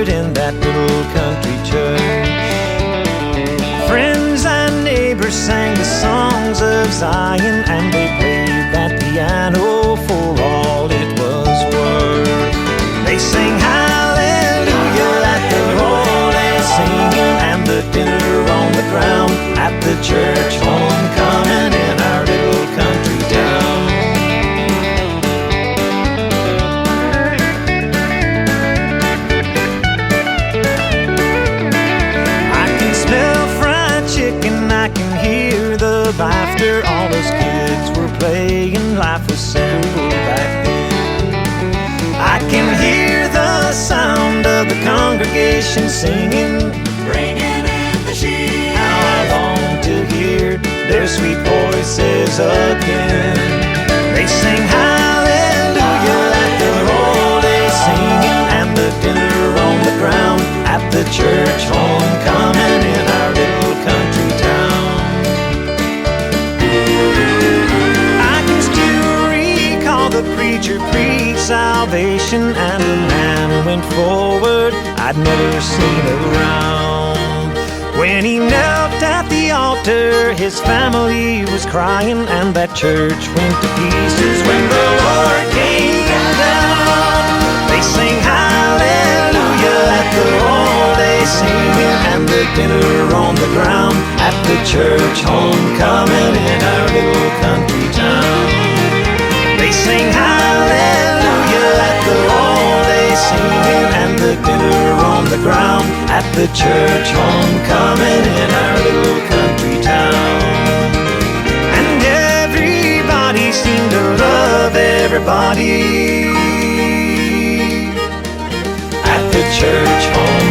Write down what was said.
gathered in that little country church. Friends and neighbors sang the songs of Zion, and they played that piano for all it was worth. They sang hallelujah at the holy singing, and the dinner on the ground at the church homecoming in our little country town. I can smell fried chicken, I can hear the laughter. All those kids were playing, life was simple back then. I can hear the sound of the congregation singing, bringing in the sheep. How I long to hear their sweet voices again. They sing hallelujah at the holy singing, and the dinner on the ground at the church homecoming in our little country town. I can still recall the preacher preached salvation, and the man went forward I'd never seen around. When he knelt at the altar, his family was crying, and that church went to pieces when the Lord came down. They sing hallelujah at the holy singing, and the dinner on the ground at the church homecoming in our little country town. They sing hallelujah at the holy singing, and the dinner on the ground at the church homecoming in our little country town. And everybody seemed to love everybody at the church homecoming.